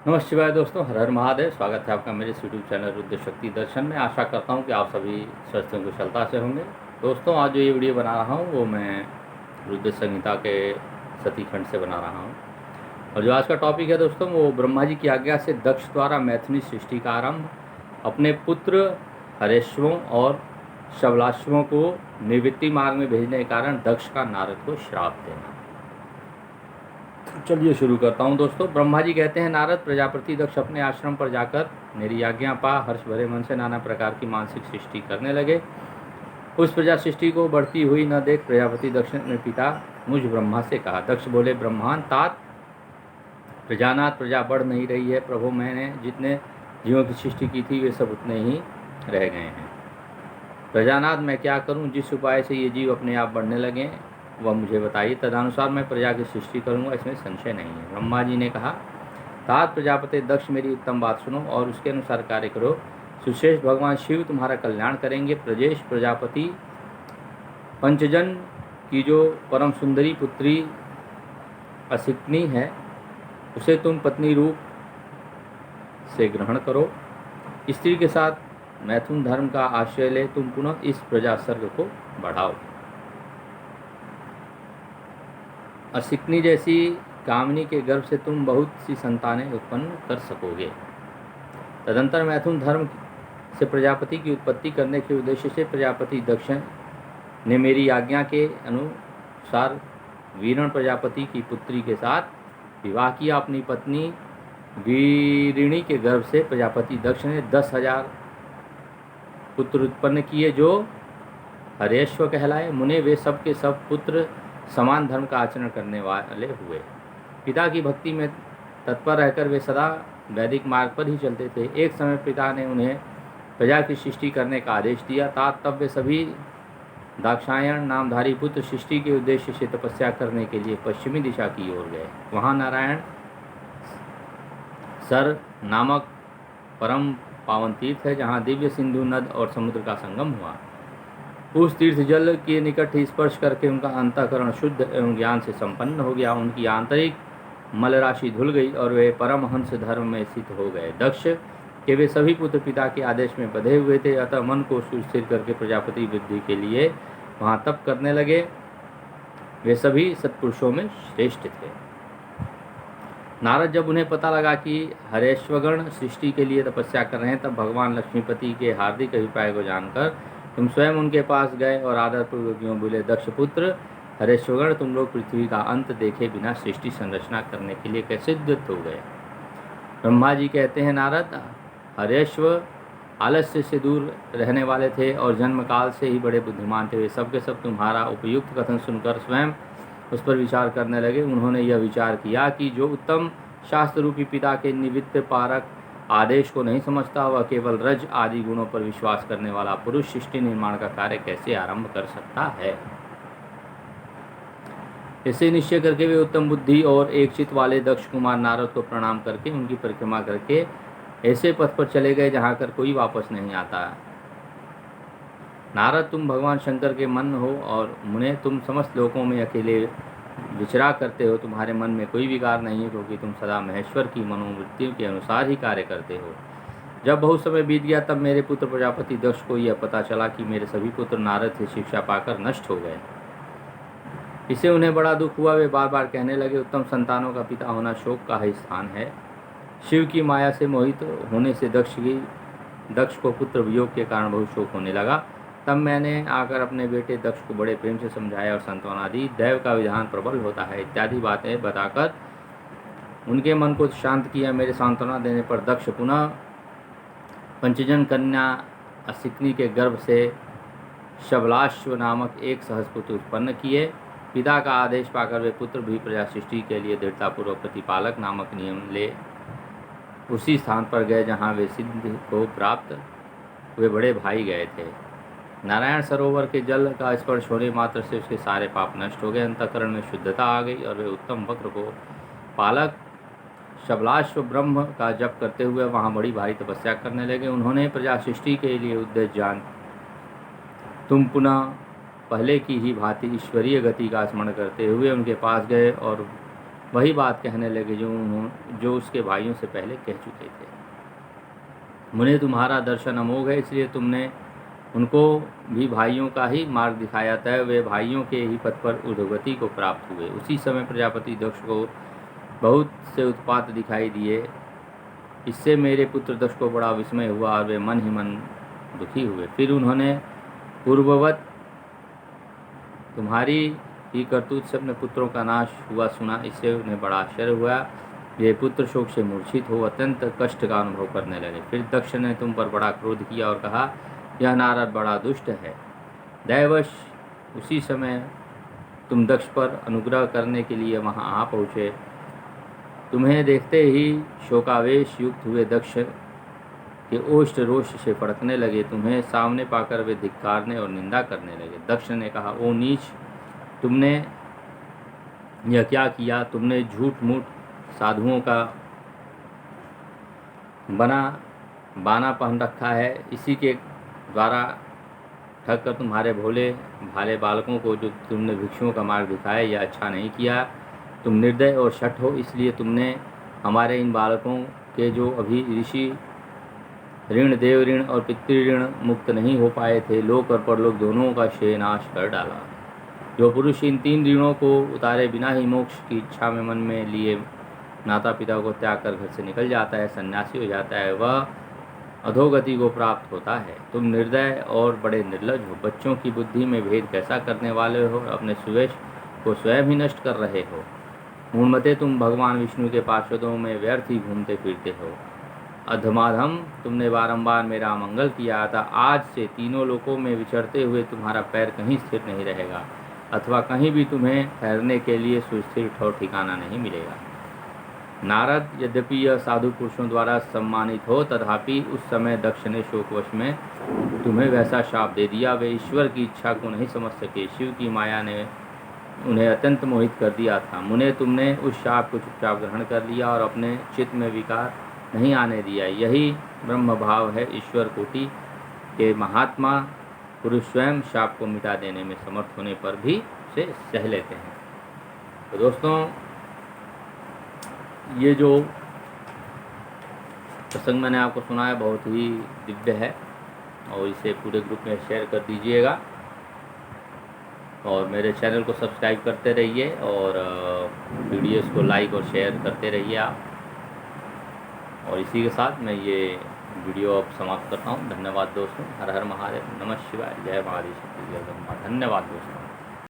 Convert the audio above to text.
नमस्कार शिवाय दोस्तों, हर हर महादेव। स्वागत है आपका मेरे यूट्यूब चैनल रुद्र शक्ति दर्शन में। आशा करता हूं कि आप सभी स्वस्थ एवं कुशलता से होंगे। दोस्तों, आज जो ये वीडियो बना रहा हूं वो मैं रुद्र संहिता के सतीखंड से बना रहा हूं। और जो आज का टॉपिक है दोस्तों, वो ब्रह्मा जी की आज्ञा से दक्ष द्वारा मैथुनी सृष्टि का आरंभ, अपने पुत्र हरेश्वों और शबलाश्वों को निवृत्ति मार्ग में भेजने के कारण दक्ष का नारद को श्राप देना। चलिए शुरू करता हूँ दोस्तों। ब्रह्मा जी कहते हैं, नारद, प्रजापति दक्ष अपने आश्रम पर जाकर मेरी आज्ञा पा हर्ष भरे मन से नाना प्रकार की मानसिक सृष्टि करने लगे। उस प्रजा सृष्टि को बढ़ती हुई न देख प्रजापति दक्ष ने पिता मुझ ब्रह्मा से कहा। दक्ष बोले, ब्रह्मान तात, प्रजानाथ, प्रजा बढ़ नहीं रही है प्रभु। मैंने जितने जीवों की सृष्टि की थी वे सब उतने ही रह गए हैं। प्रजानाथ, मैं क्या करूं? जिस उपाय से ये जीव अपने आप बढ़ने लगे वह मुझे बताइए, तदनुसार मैं प्रजा की सृष्टि करूंगा, इसमें संशय नहीं है। ब्रह्मा जी ने कहा, तात प्रजापति दक्ष, मेरी उत्तम बात सुनो और उसके अनुसार कार्य करो। सुश्रेष्ठ भगवान शिव तुम्हारा कल्याण करेंगे। प्रजेश प्रजापति पंचजन की जो परम सुंदरी पुत्री असिक्नी है उसे तुम पत्नी रूप से ग्रहण करो। स्त्री के साथ मैथुन धर्म का आश्रय ले तुम पुनः इस प्रजा सर्ग को बढ़ाओ। असिक्नी जैसी कामनी के गर्भ से तुम बहुत सी संतानें उत्पन्न कर सकोगे। तदंतर मैथुन धर्म से प्रजापति की उत्पत्ति करने के उद्देश्य से प्रजापति दक्ष ने मेरी आज्ञा के अनुसार वीरण प्रजापति की पुत्री के साथ विवाह किया। अपनी पत्नी वीरिणी के गर्भ से प्रजापति दक्ष ने 10,000 पुत्र उत्पन्न किए जो हरेश्व कहलाए। मुने वे सब के सब पुत्र समान धर्म का आचरण करने वाले हुए। पिता की भक्ति में तत्पर रहकर वे सदा वैदिक मार्ग पर ही चलते थे। एक समय पिता ने उन्हें प्रजा की सृष्टि करने का आदेश दिया। तब वे सभी दाक्षायण नामधारी पुत्र सृष्टि के उद्देश्य से तपस्या करने के लिए पश्चिमी दिशा की ओर गए। वहाँ नारायण सर नामक परम पावन तीर्थ है, जहाँ दिव्य सिंधु नद और समुद्र का संगम हुआ। उस तीर्थ जल के निकट ही स्पर्श करके उनका अंतःकरण शुद्ध एवं ज्ञान से संपन्न हो गया। उनकी आंतरिक मल राशि धुल गई और वे परमहंस धर्म में स्थित हो गए। दक्ष के वे सभी पुत्र पिता के आदेश में बंधे हुए थे, अतः मन को सुस्थिर करके प्रजापति वृद्धि के लिए वहाँ तप करने लगे। वे सभी सत्पुरुषों में श्रेष्ठ थे। नारद, जब उन्हें पता लगा कि हरेश्वगण सृष्टि के लिए तपस्या कर रहे हैं, तब भगवान लक्ष्मीपति के हार्दिक अभिप्राय को जानकर तुम स्वयं उनके पास गए और आदरपूर्वक यूँ बोले, दक्ष पुत्र हरेश्वगण, तुम लोग पृथ्वी का अंत देखे बिना सृष्टि संरचना करने के लिए कैसे उद्यत हो गए? ब्रह्मा जी कहते हैं, नारद, हरेश्व आलस्य से दूर रहने वाले थे और जन्म काल से ही बड़े बुद्धिमान थे। वे सब के सब तुम्हारा उपयुक्त कथन सुनकर स्वयं उस पर विचार करने लगे। उन्होंने यह विचार किया कि जो उत्तम शास्त्र रूपी पिता के निमित्त पारक आदेश को नहीं समझता, वह केवल रज आदि गुणों पर विश्वास करने वाला पुरुष सृष्टि निर्माण का कार्य कैसे आरंभ कर सकता है। इसे निश्चय करके वे उत्तम बुद्धि और एक चित वाले दक्ष कुमार नारद को प्रणाम करके उनकी परिक्रमा करके ऐसे पथ पर चले गए जहाँ कर कोई वापस नहीं आता। नारद, तुम भगवान शंकर के मन हो और मुने तुम समस्त लोकों में अकेले विचरा करते हो। तुम्हारे मन में कोई विकार नहीं है, क्योंकि तुम सदा महेश्वर की मनोवृत्तियों के अनुसार ही कार्य करते हो। जब बहुत समय बीत गया, तब मेरे पुत्र प्रजापति दक्ष को यह पता चला कि मेरे सभी पुत्र नारद से शिक्षा पाकर नष्ट हो गए। इससे उन्हें बड़ा दुख हुआ। वे बार बार कहने लगे, उत्तम संतानों का पिता होना शोक का ही स्थान है। शिव की माया से मोहित होने से दक्ष को पुत्र वियोग के कारण बहुत शोक होने लगा। तब मैंने आकर अपने बेटे दक्ष को बड़े प्रेम से समझाया और सांत्वना दी। दैव का विधान प्रबल होता है इत्यादि बातें बताकर उनके मन को शांत किया। मेरे सांत्वना देने पर दक्ष पुनः पंचजन कन्या असिक्नी के गर्भ से शबलाश्व नामक एक सहस्पुत्र उत्पन्न किए। पिता का आदेश पाकर वे पुत्र भी प्रजा सृष्टि के लिए दृढ़तापूर्वक प्रतिपालक नामक नियम ले उसी स्थान पर गए जहाँ वे सिद्धि को प्राप्त हुए बड़े भाई गए थे। नारायण सरोवर के जल का स्पर्श होने मात्र से उसके सारे पाप नष्ट हो गए। अंतःकरण में शुद्धता आ गई और वे उत्तम वक्र को पालक शबलाश्व ब्रह्म का जप करते हुए वहाँ बड़ी भारी तपस्या करने लगे। उन्होंने प्रजा सृष्टि के लिए उद्देश्य जान तुम पुनः पहले की ही भांति ईश्वरीय गति का स्मरण करते हुए उनके पास गए और वही बात कहने लगे जो उसके भाइयों से पहले कह चुके थे। मुने तुम्हारा दर्शन अमोघ है, इसलिए तुमने उनको भी भाइयों का ही मार्ग दिखाया था। वे भाइयों के ही पथ पर उद्गति को प्राप्त हुए। उसी समय प्रजापति दक्ष को बहुत से उत्पात दिखाई दिए। इससे मेरे पुत्र दक्ष को बड़ा विस्मय हुआ और वे मन ही मन दुखी हुए। फिर उन्होंने पूर्ववत तुम्हारी ही करतूत से अपने पुत्रों का नाश हुआ सुना। इससे उन्हें बड़ा आश्चर्य हुआ। वे पुत्र शोक से मूर्छित हो अत्यंत कष्ट का अनुभव करने लगे। फिर दक्ष ने तुम पर बड़ा क्रोध किया और कहा, यह नारद बड़ा दुष्ट है। दैवश उसी समय तुम दक्ष पर अनुग्रह करने के लिए वहां आ पहुँचे। तुम्हें देखते ही शोकावेश युक्त हुए दक्ष के ओष्ठ रोष से फड़कने लगे। तुम्हें सामने पाकर वे धिक्कारने और निंदा करने लगे। दक्ष ने कहा, ओ नीच, तुमने यह क्या किया? तुमने झूठ मूठ साधुओं का बाना पहन रखा है। इसी के द्वारा ठग कर तुम्हारे भोले भाले बालकों को जो तुमने भिक्षुओं का मार्ग दिखाया, यह अच्छा नहीं किया। तुम निर्दय और शठ हो, इसलिए तुमने हमारे इन बालकों के जो अभी ऋषि ऋण, देव ऋण और पितृ ऋण मुक्त नहीं हो पाए थे, लोक और परलोक दोनों का क्षय नाश कर डाला। जो पुरुष इन 3 ऋणों को उतारे बिना ही मोक्ष की इच्छा में मन में लिए माता पिता को त्याग कर घर से निकल जाता है, सन्यासी हो जाता है, वह अधोगति को प्राप्त होता है। तुम निर्दय और बड़े निर्लज हो। बच्चों की बुद्धि में भेद कैसा करने वाले हो? अपने सुवेश को स्वयं ही नष्ट कर रहे हो। मूढ़मते, तुम भगवान विष्णु के पार्षदों में व्यर्थ ही घूमते फिरते हो। अधमाधम, तुमने बारंबार मेरा अमंगल किया था। आज से तीनों लोकों में विचरते हुए तुम्हारा पैर कहीं स्थिर नहीं रहेगा, अथवा कहीं भी तुम्हें ठहरने के लिए सुस्थिर ठौर ठिकाना नहीं मिलेगा। नारद, यद्यपि यह साधु पुरुषों द्वारा सम्मानित हो, तथापि उस समय दक्ष ने शोकवश में तुम्हें वैसा शाप दे दिया। वे ईश्वर की इच्छा को नहीं समझ सके। शिव की माया ने उन्हें अत्यंत मोहित कर दिया था। मुने, तुमने उस शाप को चुपचाप ग्रहण कर लिया और अपने चित्त में विकार नहीं आने दिया। यही ब्रह्म भाव है। ईश्वर कोटि के महात्मा पुरुष स्वयं शाप को मिटा देने में समर्थ होने पर भी उसे सह लेते हैं। तो दोस्तों, ये जो प्रसंग मैंने आपको सुनाया बहुत ही दिव्य है, और इसे पूरे ग्रुप में शेयर कर दीजिएगा और मेरे चैनल को सब्सक्राइब करते रहिए और वीडियोस को लाइक और शेयर करते रहिए आप। और इसी के साथ मैं ये वीडियो अब समाप्त करता हूँ। धन्यवाद दोस्तों। हर हर महादेव, नमः शिवाय, जय महादेव, शक्ति जय ब्रह्मा। धन्यवाद दोस्तों।